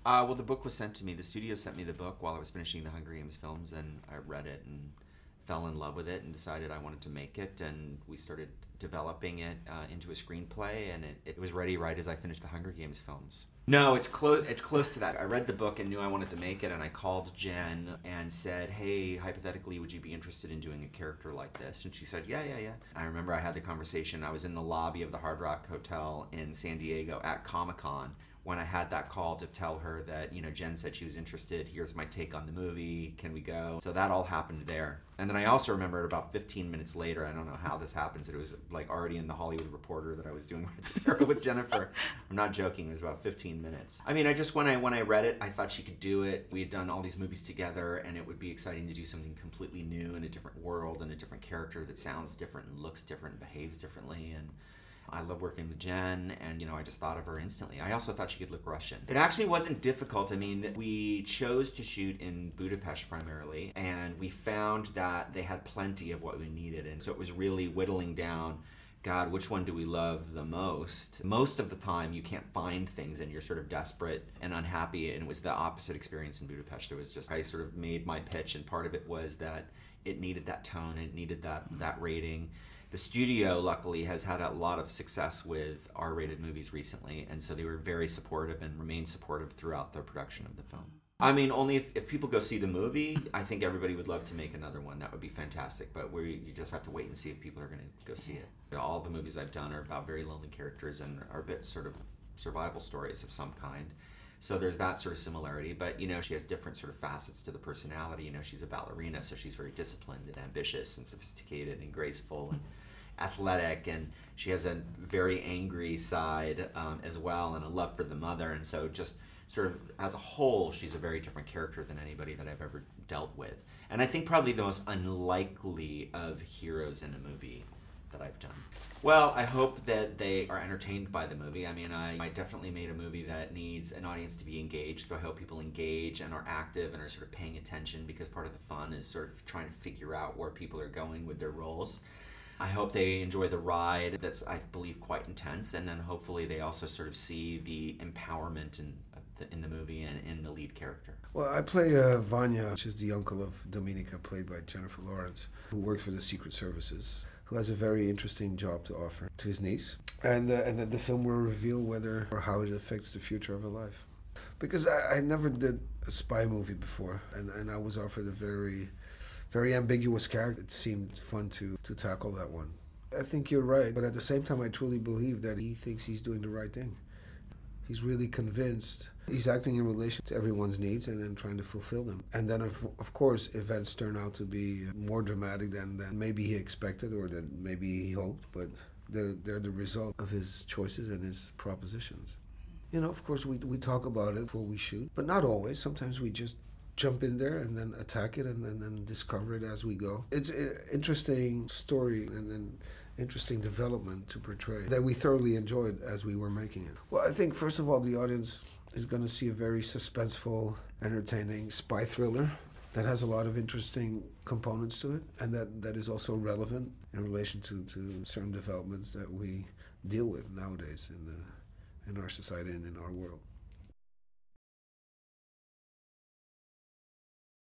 Well, the book was sent to me. The studio sent me the book while I was finishing the Hunger Games films, and I read it and fell in love with it and decided I wanted to make it, and we started developing it into a screenplay, and it was ready right as I finished the Hunger Games films. No, it's close to that. I read the book and knew I wanted to make it, and I called Jen and said, hey, hypothetically, would you be interested in doing a character like this? And she said, yeah. I remember I had the conversation. I was in the lobby of the Hard Rock Hotel in San Diego at Comic-Con when I had that call to tell her that, Jen said she was interested. Here's my take on the movie. Can we go? So that all happened there. And then I also remembered about 15 minutes later, I don't know how this happens, it was like already in the Hollywood Reporter that I was doing with Jennifer. I'm not joking, it was about 15 minutes. I mean, when I read it, I thought she could do it. We had done all these movies together, and it would be exciting to do something completely new in a different world and a different character that sounds different and looks different and behaves differently. And I love working with Jen, and I just thought of her instantly. I also thought she could look Russian. It actually wasn't difficult. I mean, we chose to shoot in Budapest primarily, and we found that they had plenty of what we needed, and so it was really whittling down, God, which one do we love the most? Most of the time, you can't find things, and you're sort of desperate and unhappy, and it was the opposite experience in Budapest. It was just, I sort of made my pitch, and part of it was that it needed that tone, it needed that rating. The studio, luckily, has had a lot of success with R-rated movies recently, and so they were very supportive and remain supportive throughout the production of the film. I mean, only if people go see the movie, I think everybody would love to make another one. That would be fantastic, but you just have to wait and see if people are going to go see it. All the movies I've done are about very lonely characters and are a bit sort of survival stories of some kind. So there's that sort of similarity, but she has different sort of facets to the personality. She's a ballerina, so she's very disciplined and ambitious and sophisticated and graceful and athletic, and she has a very angry side as well, and a love for the mother, and so just sort of as a whole, she's a very different character than anybody that I've ever dealt with. And I think probably the most unlikely of heroes in a movie that I've done. Well, I hope that they are entertained by the movie. I mean, I definitely made a movie that needs an audience to be engaged, so I hope people engage and are active and are sort of paying attention, because part of the fun is sort of trying to figure out where people are going with their roles. I hope they enjoy the ride that's, I believe, quite intense, and then hopefully they also sort of see the empowerment in the movie and in the lead character. Well, I play Vanya, which is the uncle of Dominika, played by Jennifer Lawrence, who works for the Secret Services, who has a very interesting job to offer to his niece. And then the film will reveal whether or how it affects the future of her life. Because I never did a spy movie before, and I was offered a very ambiguous character. It seemed fun to tackle that one. I think you're right, but at the same time, I truly believe that he thinks he's doing the right thing. He's really convinced. He's acting in relation to everyone's needs and then trying to fulfill them. And then, of course, events turn out to be more dramatic than maybe he expected or than maybe he hoped, but they're the result of his choices and his propositions. Of course, we talk about it before we shoot, but not always. Sometimes we just jump in there and then attack it and then discover it as we go. It's an interesting story and then interesting development to portray that we thoroughly enjoyed as we were making it. Well, I think, first of all, the audience is going to see a very suspenseful, entertaining spy thriller that has a lot of interesting components to it, and that is also relevant in relation to certain developments that we deal with nowadays in our society and in our world.